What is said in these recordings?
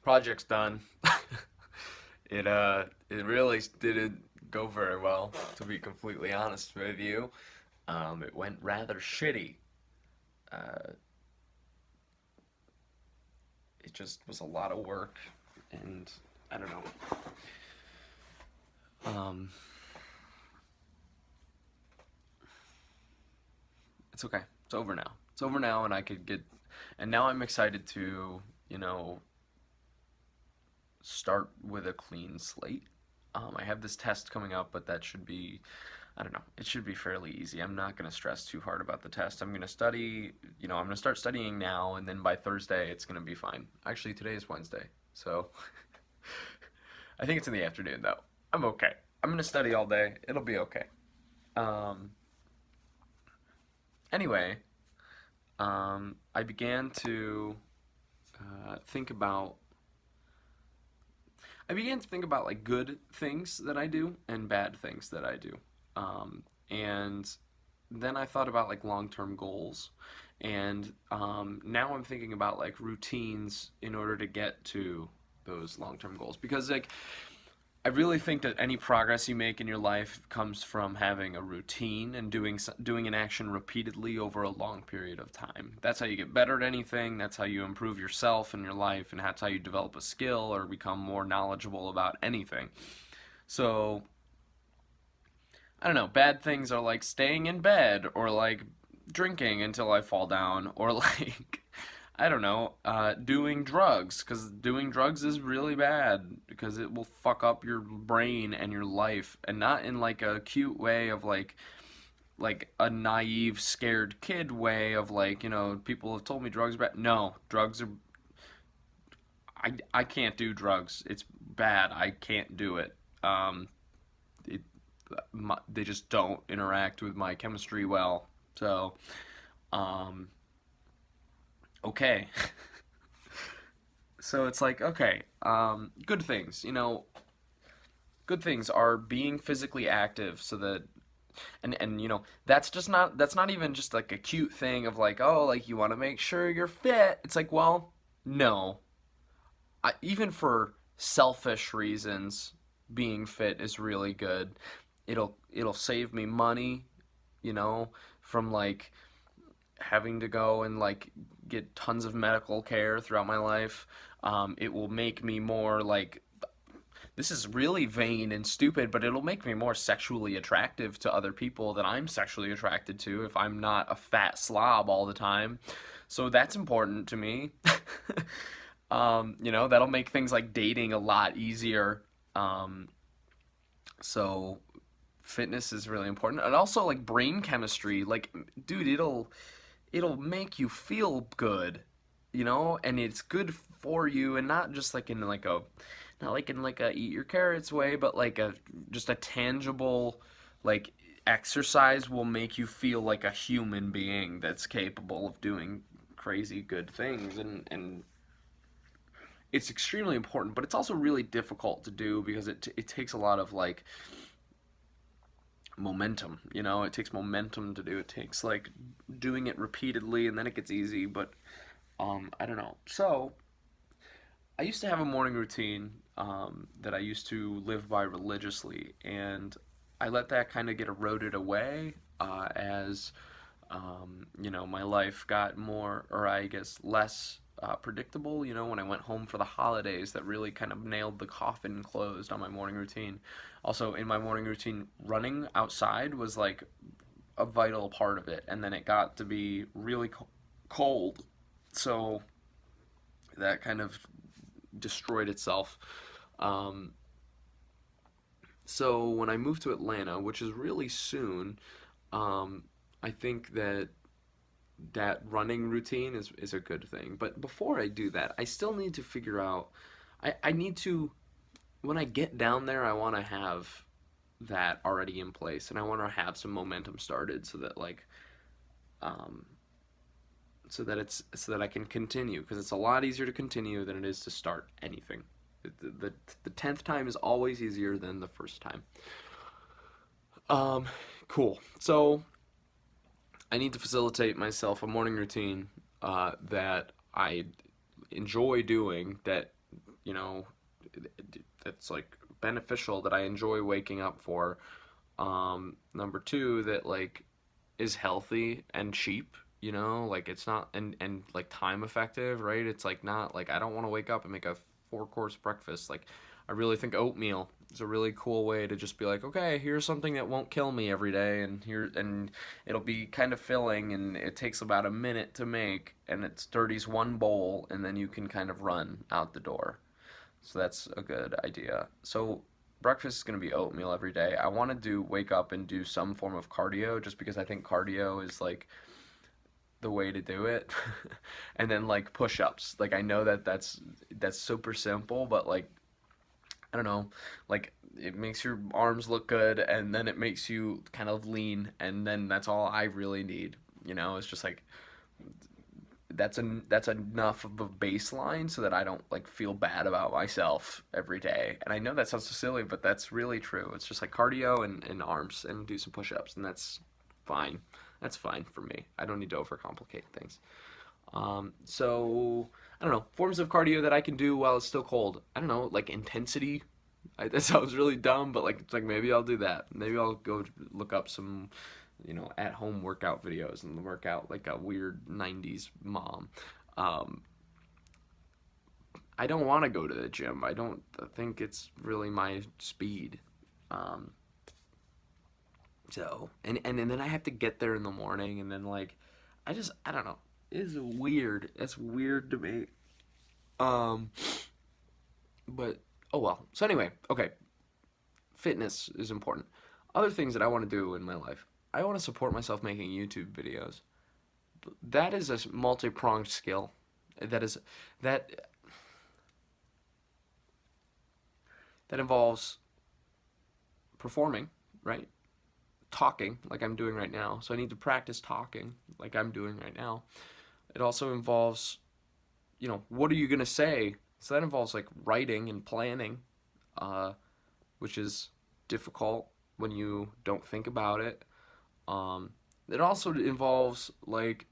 Project's done. It really didn't go very well, to be completely honest with you. It went rather shitty. Uh, it just was a lot of work, and I don't know. Um, it's okay. It's over now. It's over now, and I could get. And now I'm excited to, you know, start with a clean slate. I have this test coming up, but that should be, I don't know, it should be fairly easy. I'm not going to stress too hard about the test. I'm going to study, I'm going to start studying now, and then by Thursday, it's going to be fine. Actually, today is Wednesday, so I think it's in the afternoon, though. I'm okay. I'm going to study all day. It'll be okay. Um, anyway, I began to think about like good things that I do and bad things that I do. And then I thought about like long-term goals. And now I'm thinking about like routines in order to get to those long-term goals, because like I really think that any progress you make in your life comes from having a routine and doing an action repeatedly over a long period of time. That's how you get better at anything. That's how you improve yourself and your life, and that's how you develop a skill or become more knowledgeable about anything. So, I don't know, bad things are like staying in bed or like drinking until I fall down or like I don't know, doing drugs, because doing drugs is really bad because it will fuck up your brain and your life, and not in like a cute way of like a naive, scared kid way of like, people have told me drugs are bad. No, drugs are. I can't do drugs. It's bad. I can't do it. It they just don't interact with my chemistry well. So, um, okay. So it's like, okay, good things. Good things are being physically active, so that and that's not even just like a cute thing of like, oh, like you want to make sure you're fit. It's like, well, no. Even for selfish reasons, being fit is really good. It'll save me money, you know, from like having to go and like get tons of medical care throughout my life. It will make me more like, this is really vain and stupid, but it'll make me more sexually attractive to other people that I'm sexually attracted to if I'm not a fat slob all the time. So that's important to me. That'll make things like dating a lot easier. Um, so fitness is really important. And also like brain chemistry, like dude, it'll make you feel good, and it's good for you, and not just like in like a not like in like a eat your carrots way, but like a just a tangible like exercise will make you feel like a human being that's capable of doing crazy good things, and it's extremely important, but it's also really difficult to do because it takes a lot of like momentum. It takes momentum to do. It takes like doing it repeatedly, and then it gets easy. But I don't know. So I used to have a morning routine that I used to live by religiously, and I let that kind of get eroded away as my life got more, or I guess less predictable. When I went home for the holidays, that really kind of nailed the coffin closed on my morning routine. Also, in my morning routine, running outside was like a vital part of it, and then it got to be really cold, so that kind of destroyed itself. Um, so when I moved to Atlanta, which is really soon, um, I think that running routine is a good thing. But before I do that, I still need to figure out. I need to, when I get down there, I want to have that already in place, and I want to have some momentum started so that like um, so that I can continue, because it's a lot easier to continue than it is to start anything. The 10th time is always easier than the first time. Um, cool. So I need to facilitate myself a morning routine that I enjoy doing, that you know, that's like beneficial, that I enjoy waking up for. Number two, that like is healthy and cheap, you know, like it's not, and like time effective, right? It's like not like I don't want to wake up and make a 4 course breakfast. Like I really think oatmeal is a really cool way to just be like, okay, here's something that won't kill me every day, and it'll be kind of filling, and it takes about a minute to make, and it dirties one bowl, and then you can kind of run out the door. So that's a good idea. So breakfast is going to be oatmeal every day. I want to do wake up and do some form of cardio, just because I think cardio is like the way to do it. And then like push-ups. Like I know that that's super simple, but like I don't know, like it makes your arms look good, and then it makes you kind of lean, and then that's all I really need. You know, it's just like that's enough of a baseline so that I don't like feel bad about myself every day. And I know that sounds so silly, but that's really true. It's just like cardio and arms and do some push-ups, and that's fine. That's fine for me. I don't need to overcomplicate things. So I don't know, forms of cardio that I can do while it's still cold. I don't know, like intensity. That sounds really dumb, but like it's like maybe I'll do that. Maybe I'll go look up some, at home workout videos and work out like a weird 90s mom. Um, I don't want to go to the gym. I don't think it's really my speed. Um, and then I have to get there in the morning, and then like, I don't know. It's weird. It's weird to me. Um, but oh well. So anyway, okay. Fitness is important. Other things that I want to do in my life. I want to support myself making YouTube videos. That is a multi-pronged skill. That is that that involves performing, right? Talking like I'm doing right now. So I need to practice talking like I'm doing right now. It also involves, what are you going to say? So that involves like writing and planning, uh, which is difficult when you don't think about it. Um, it also involves like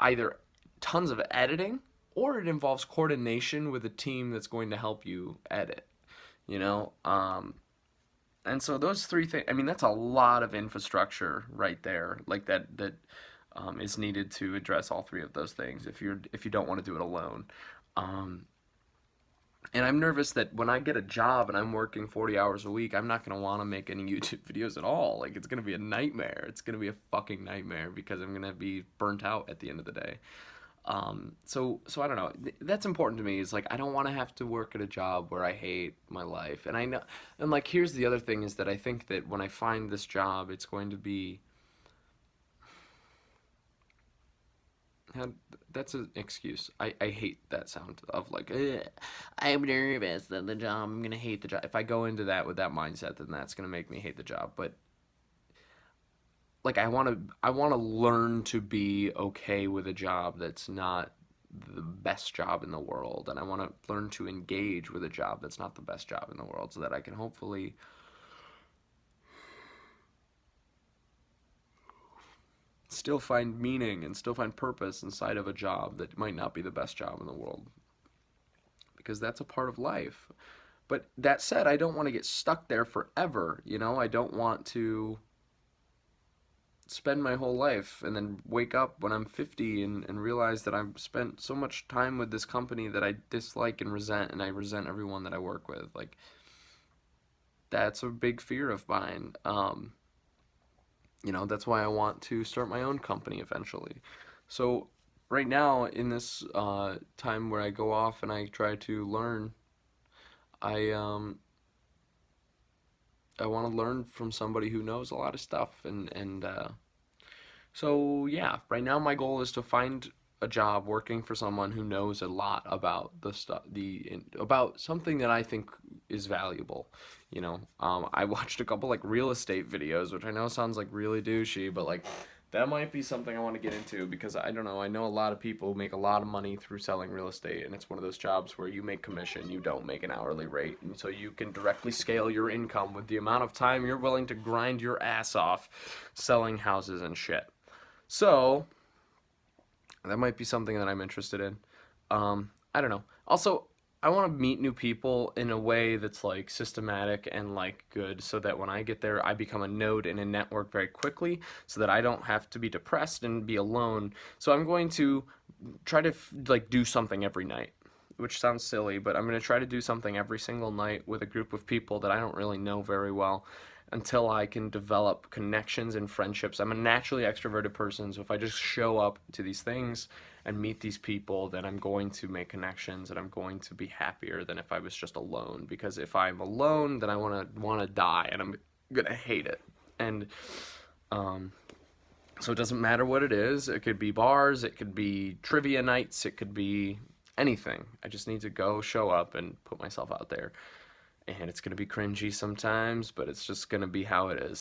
either tons of editing, or it involves coordination with a team that's going to help you edit, you know? And so those three things, I mean, that's a lot of infrastructure right there, like that is needed to address all three of those things if you don't want to do it alone. Um, and I'm nervous that when I get a job and I'm working 40 hours a week, I'm not going to want to make any YouTube videos at all. Like, it's going to be a nightmare. It's going to be a fucking nightmare because I'm going to be burnt out at the end of the day. So I don't know. That's important to me. Is like I don't want to have to work at a job where I hate my life. And I know, and like here's the other thing is that I think that when I find this job, it's going to be how- that's an excuse. I hate that sound of like, "Ugh, I'm nervous that the job, I'm gonna hate the job." If I go into that with that mindset, then that's gonna make me hate the job. But like I want to learn to be okay with a job that's not the best job in the world, and I want to learn to engage with a job that's not the best job in the world, so that I can hopefully still find meaning and still find purpose inside of a job that might not be the best job in the world, because that's a part of life. But that said, I don't want to get stuck there forever, I don't want to spend my whole life and then wake up when I'm 50 and realize that I've spent so much time with this company that I dislike and resent, and I resent everyone that I work with. Like, that's a big fear of mine. That's why I want to start my own company eventually. So, right now, in this time where I go off and I try to learn, I, um, I want to learn from somebody who knows a lot of stuff, so yeah, right now my goal is to find a job working for someone who knows a lot about the stuff, about something that I think is valuable. I watched a couple like real estate videos, which I know sounds like really douchey, but like that might be something I want to get into, because I don't know, I know a lot of people who make a lot of money through selling real estate, and it's one of those jobs where you make commission, you don't make an hourly rate, and so you can directly scale your income with the amount of time you're willing to grind your ass off selling houses and shit. So that might be something that I'm interested in. I don't know. Also, I want to meet new people in a way that's like systematic and like good so that when I get there I become a node in a network very quickly so that I don't have to be depressed and be alone. So I'm going to try to like do something every night, which sounds silly, but I'm going to try to do something every single night with a group of people that I don't really know very well until I can develop connections and friendships. I'm a naturally extroverted person, so if I just show up to these things and meet these people, then I'm going to make connections and I'm going to be happier than if I was just alone. Because if I'm alone, then I want to die and I'm gonna hate it. And um, so it doesn't matter what it is. It could be bars, it could be trivia nights, it could be anything. I just need to go show up and put myself out there. And it's gonna be cringy sometimes, but it's just gonna be how it is.